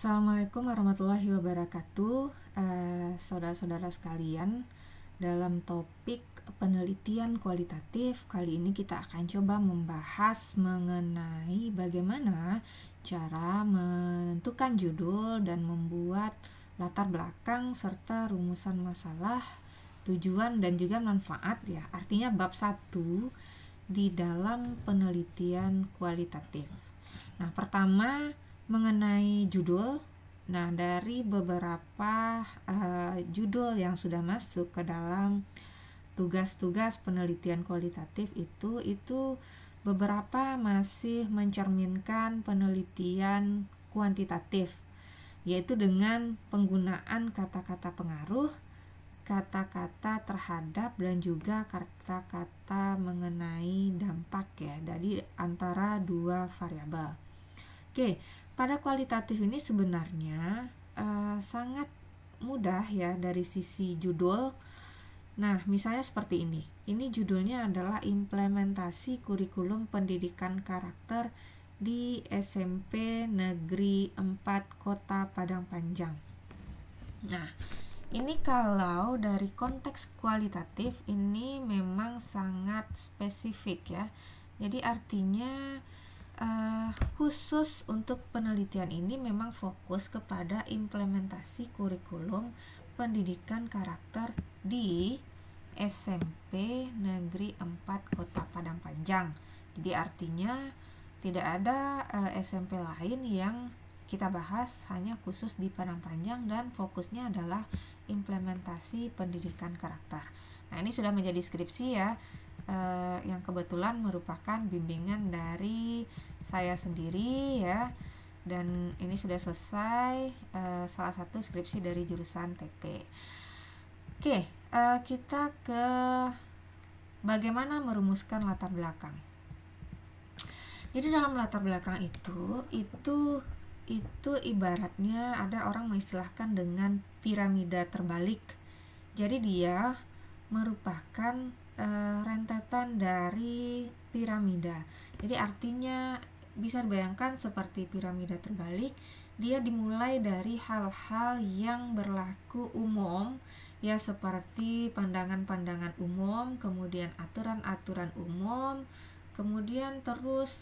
Assalamualaikum warahmatullahi wabarakatuh. Saudara-saudara sekalian, dalam topik penelitian kualitatif kali ini kita akan coba membahas mengenai bagaimana cara menentukan judul dan membuat latar belakang serta rumusan masalah, tujuan dan juga manfaat ya. Artinya bab 1 di dalam penelitian kualitatif. Nah, pertama mengenai judul. Nah, dari beberapa judul yang sudah masuk ke dalam tugas-tugas penelitian kualitatif itu beberapa masih mencerminkan penelitian kuantitatif, yaitu dengan penggunaan kata-kata pengaruh, kata-kata terhadap dan juga kata-kata mengenai dampak ya, dari antara dua variabel. Oke, pada kualitatif ini sebenarnya sangat mudah ya dari sisi judul. Nah, misalnya seperti ini. Ini judulnya adalah implementasi kurikulum pendidikan karakter di SMP Negeri 4 Kota Padang Panjang. Nah, ini kalau dari konteks kualitatif ini memang sangat spesifik ya. Jadi artinya khusus untuk penelitian ini memang fokus kepada implementasi kurikulum pendidikan karakter di SMP Negeri 4 Kota Padang Panjang. Jadi artinya tidak ada SMP lain yang kita bahas, hanya khusus di Padang Panjang dan fokusnya adalah implementasi pendidikan karakter. Nah, ini sudah menjadi skripsi ya, yang kebetulan merupakan bimbingan dari saya sendiri ya, dan ini sudah selesai, salah satu skripsi dari jurusan TP. Oke, kita ke bagaimana merumuskan latar belakang. Jadi dalam latar belakang itu ibaratnya ada orang mengistilahkan dengan piramida terbalik. Jadi dia merupakan rentetan dari piramida. Jadi artinya bisa dibayangkan seperti piramida terbalik. Dia dimulai dari hal-hal yang berlaku umum ya, seperti pandangan-pandangan umum, kemudian aturan-aturan umum, kemudian terus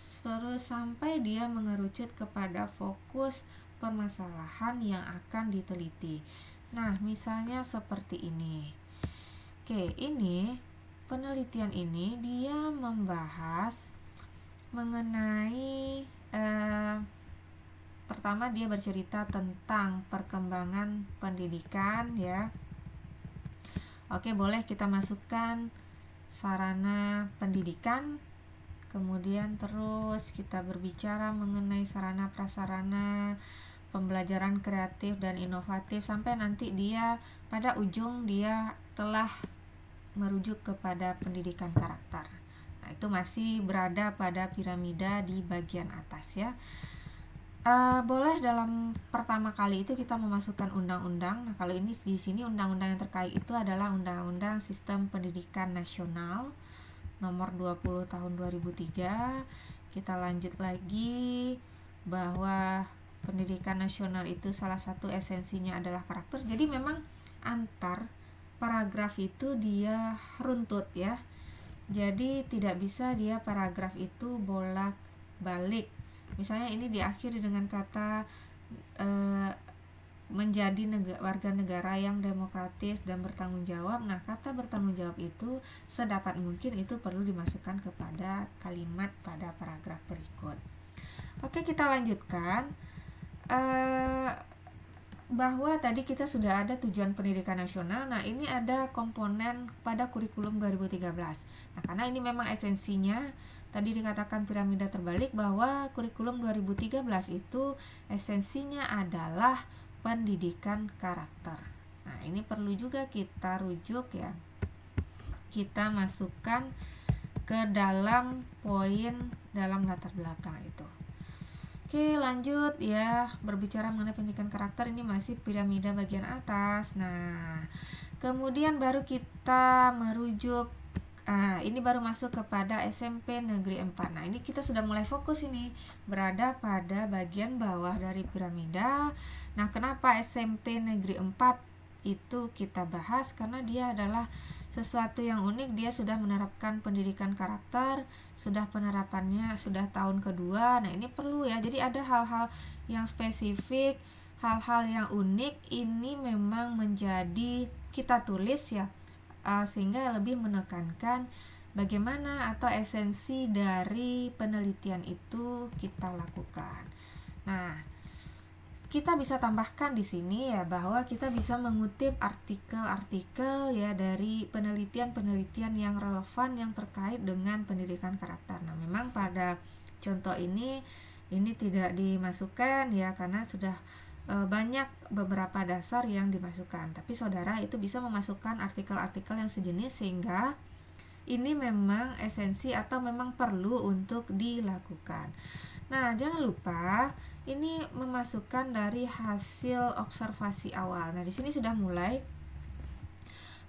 sampai dia mengerucut kepada fokus permasalahan yang akan diteliti. Nah, misalnya seperti ini. Oke, ini penelitian ini dia membahas mengenai pertama dia bercerita tentang perkembangan pendidikan ya. Oke, boleh kita masukkan sarana pendidikan, kemudian terus kita berbicara mengenai sarana prasarana pembelajaran kreatif dan inovatif, sampai nanti dia pada ujung dia telah merujuk kepada pendidikan karakter. Nah, itu masih berada pada piramida di bagian atas ya. Boleh dalam pertama kali itu kita memasukkan undang-undang. Nah, kalau ini di sini undang-undang yang terkait itu adalah Undang-Undang Sistem Pendidikan Nasional nomor 20 tahun 2003. Kita lanjut lagi bahwa pendidikan nasional itu salah satu esensinya adalah karakter. Jadi memang antar paragraf itu dia runtut ya. Jadi tidak bisa dia paragraf itu bolak-balik. Misalnya ini diakhiri dengan kata menjadi warga negara yang demokratis dan bertanggung jawab. Nah, kata bertanggung jawab itu sedapat mungkin itu perlu dimasukkan kepada kalimat pada paragraf berikut. Oke, kita lanjutkan. Bahwa tadi kita sudah ada tujuan pendidikan nasional. Nah, ini ada komponen pada kurikulum 2013. Nah, karena ini memang esensinya tadi dikatakan piramida terbalik, bahwa kurikulum 2013 itu esensinya adalah pendidikan karakter. Nah, ini perlu juga kita rujuk ya. Kita masukkan ke dalam poin dalam latar belakang itu. Oke, lanjut ya, berbicara mengenai pendidikan karakter, ini masih piramida bagian atas. Nah, kemudian baru kita merujuk Ini baru masuk kepada SMP Negeri 4. Nah, ini kita sudah mulai fokus ini, berada pada bagian bawah dari piramida. Nah, kenapa SMP Negeri 4 itu kita bahas? Karena dia adalah sesuatu yang unik. Dia sudah menerapkan pendidikan karakter, sudah penerapannya sudah tahun kedua. Nah, ini perlu ya. Jadi ada hal-hal yang spesifik, hal-hal yang unik. Ini memang menjadi kita tulis ya, sehingga lebih menekankan bagaimana atau esensi dari penelitian itu kita lakukan. Nah, kita bisa tambahkan di sini ya bahwa kita bisa mengutip artikel-artikel ya dari penelitian-penelitian yang relevan yang terkait dengan pendidikan karakter. Nah, memang pada contoh ini tidak dimasukkan ya karena sudah banyak beberapa dasar yang dimasukkan, tapi saudara itu bisa memasukkan artikel-artikel yang sejenis sehingga ini memang esensi atau memang perlu untuk dilakukan. Nah, jangan lupa ini memasukkan dari hasil observasi awal. Nah, di sini sudah mulai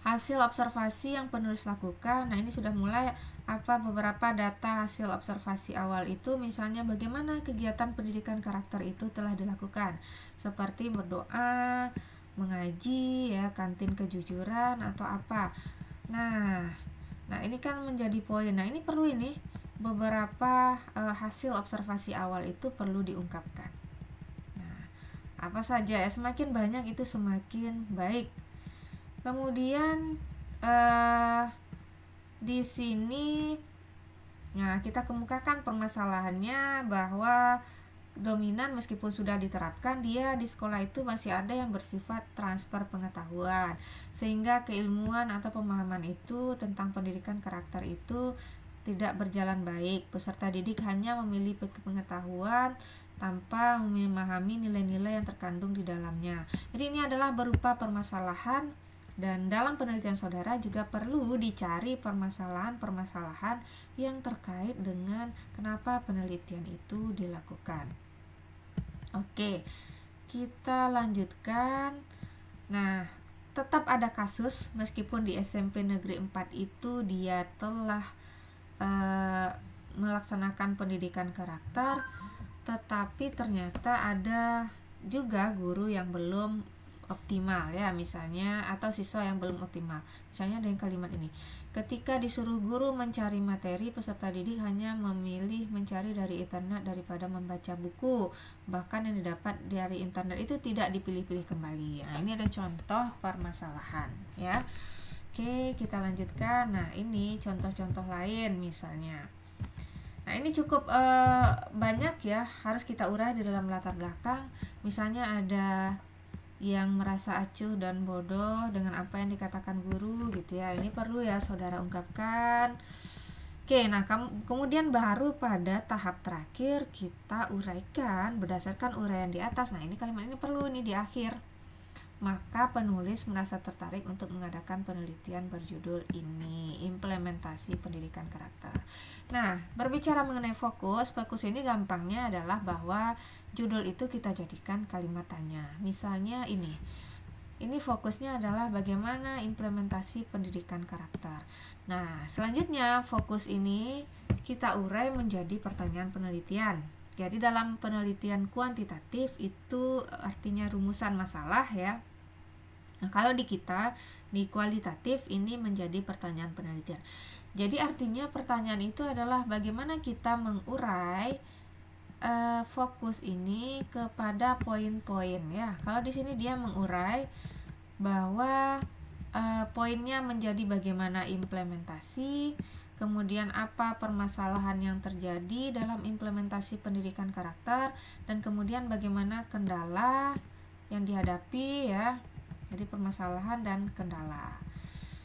hasil observasi yang penulis lakukan. Nah, ini sudah mulai beberapa data hasil observasi awal itu, misalnya bagaimana kegiatan pendidikan karakter itu telah dilakukan, seperti berdoa, mengaji ya, kantin kejujuran atau apa. Nah ini kan menjadi poin. Nah, ini perlu ini beberapa hasil observasi awal itu perlu diungkapkan. Nah, apa saja ya, semakin banyak itu semakin baik. Kemudian di sini kita kemukakan permasalahannya bahwa dominan meskipun sudah diterapkan, dia di sekolah itu masih ada yang bersifat transfer pengetahuan, sehingga keilmuan atau pemahaman itu tentang pendidikan karakter itu tidak berjalan baik. Peserta didik hanya memilih pengetahuan tanpa memahami nilai-nilai yang terkandung di dalamnya. Jadi ini adalah berupa permasalahan, dan dalam penelitian saudara juga perlu dicari permasalahan-permasalahan yang terkait dengan kenapa penelitian itu dilakukan. Oke, kita lanjutkan. Nah, tetap ada kasus meskipun di SMP Negeri 4 itu dia telah melaksanakan pendidikan karakter, tetapi ternyata ada juga guru yang belum optimal ya, misalnya, atau siswa yang belum optimal. Misalnya dengan kalimat ini, ketika disuruh guru mencari materi, peserta didik hanya memilih mencari dari internet daripada membaca buku, bahkan yang didapat dari internet itu tidak dipilih-pilih kembali. Nah, ini ada contoh permasalahan ya. Oke, kita lanjutkan. Nah, ini contoh-contoh lain misalnya. Nah, ini cukup banyak ya, harus kita urai di dalam latar belakang. Misalnya ada yang merasa acuh dan bodoh dengan apa yang dikatakan guru gitu ya. Ini perlu ya saudara ungkapkan. Oke, nah kemudian baru pada tahap terakhir kita uraikan berdasarkan uraian di atas. Nah, ini kalimat ini perlu nih di akhir. Maka penulis merasa tertarik untuk mengadakan penelitian berjudul ini, implementasi pendidikan karakter. Nah, berbicara mengenai fokus ini gampangnya adalah bahwa judul itu kita jadikan kalimat tanya. Misalnya ini fokusnya adalah bagaimana implementasi pendidikan karakter. Nah, selanjutnya fokus ini kita urai menjadi pertanyaan penelitian. Jadi dalam penelitian kuantitatif itu artinya rumusan masalah ya. Nah, kalau di kualitatif ini menjadi pertanyaan penelitian. Jadi artinya pertanyaan itu adalah bagaimana kita mengurai fokus ini kepada poin-poin ya. Kalau di sini dia mengurai bahwa poinnya menjadi bagaimana implementasi, kemudian apa permasalahan yang terjadi dalam implementasi pendidikan karakter, dan kemudian bagaimana kendala yang dihadapi ya. Jadi permasalahan dan kendala.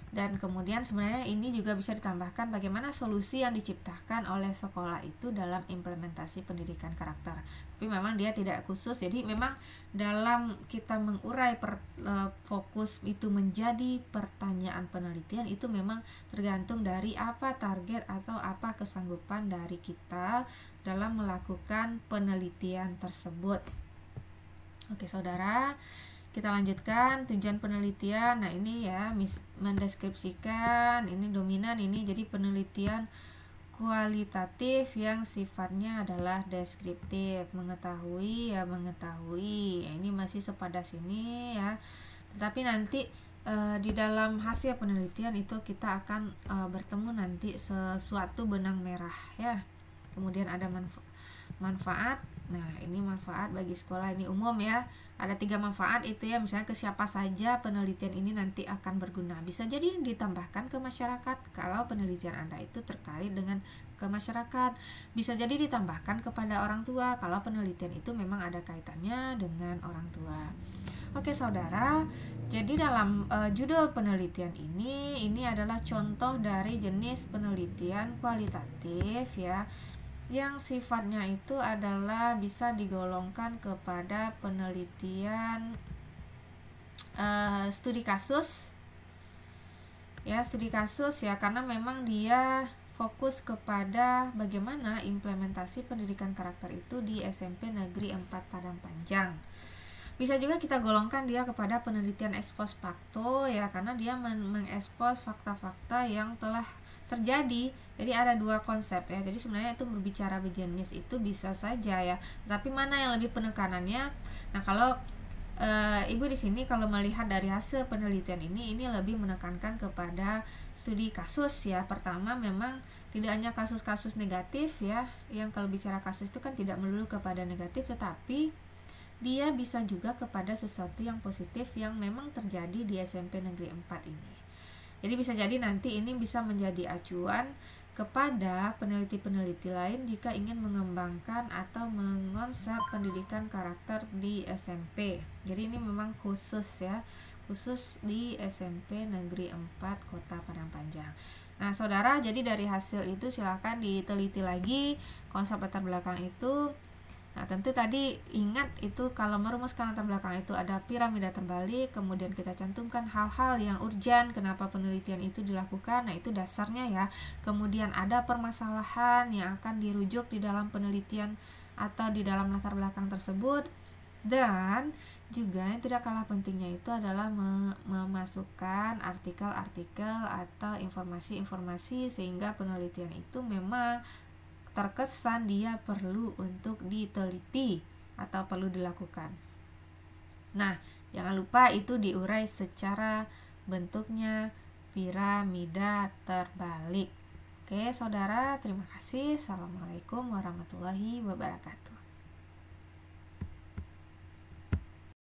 Dan kemudian sebenarnya ini juga bisa ditambahkan bagaimana solusi yang diciptakan oleh sekolah itu dalam implementasi pendidikan karakter. Tapi memang dia tidak khusus. Jadi memang dalam kita mengurai fokus itu menjadi pertanyaan penelitian itu memang tergantung dari apa target atau apa kesanggupan dari kita dalam melakukan penelitian tersebut. Oke saudara, Kita lanjutkan tujuan penelitian. Nah, ini ya mendeskripsikan, ini dominan, ini jadi penelitian kualitatif yang sifatnya adalah deskriptif, mengetahui ya mengetahui. Ini masih sepadas ini ya. Tetapi nanti di dalam hasil penelitian itu kita akan bertemu nanti sesuatu benang merah ya. Kemudian ada manfaat. Nah, ini manfaat bagi sekolah, ini umum ya. Ada 3 manfaat itu ya, misalnya ke siapa saja penelitian ini nanti akan berguna. Bisa jadi ditambahkan ke masyarakat kalau penelitian Anda itu terkait dengan ke masyarakat. Bisa jadi ditambahkan kepada orang tua kalau penelitian itu memang ada kaitannya dengan orang tua. Oke saudara, jadi dalam judul penelitian ini adalah contoh dari jenis penelitian kualitatif ya, yang sifatnya itu adalah bisa digolongkan kepada penelitian studi kasus ya, studi kasus ya, karena memang dia fokus kepada bagaimana implementasi pendidikan karakter itu di SMP Negeri 4 Padang Panjang. Bisa juga kita golongkan dia kepada penelitian ex post facto ya, karena dia mengekspos fakta-fakta yang telah terjadi. Jadi ada 2 konsep ya. Jadi sebenarnya itu berbicara berjenis itu bisa saja ya. Tapi mana yang lebih penekanannya? Nah, kalau Ibu di sini kalau melihat dari hasil penelitian ini lebih menekankan kepada studi kasus ya. Pertama memang tidak hanya kasus-kasus negatif ya. Yang kalau bicara kasus itu kan tidak melulu kepada negatif, tetapi dia bisa juga kepada sesuatu yang positif yang memang terjadi di SMP Negeri 4 ini. Jadi bisa jadi nanti ini bisa menjadi acuan kepada peneliti-peneliti lain jika ingin mengembangkan atau mengonsep pendidikan karakter di SMP. Jadi ini memang khusus ya, khusus di SMP Negeri 4 Kota Padang Panjang. Nah saudara, jadi dari hasil itu silakan diteliti lagi konsep latar belakang itu. Nah tentu tadi ingat itu kalau merumuskan latar belakang itu ada piramida terbalik, kemudian kita cantumkan hal-hal yang urgen kenapa penelitian itu dilakukan. Nah itu dasarnya ya. Kemudian ada permasalahan yang akan dirujuk di dalam penelitian atau di dalam latar belakang tersebut. Dan juga yang tidak kalah pentingnya itu adalah memasukkan artikel-artikel atau informasi-informasi sehingga penelitian itu memang terkesan dia perlu untuk diteliti atau perlu dilakukan. Nah, jangan lupa itu diurai secara bentuknya piramida terbalik. Oke, saudara, terima kasih. Assalamualaikum warahmatullahi wabarakatuh.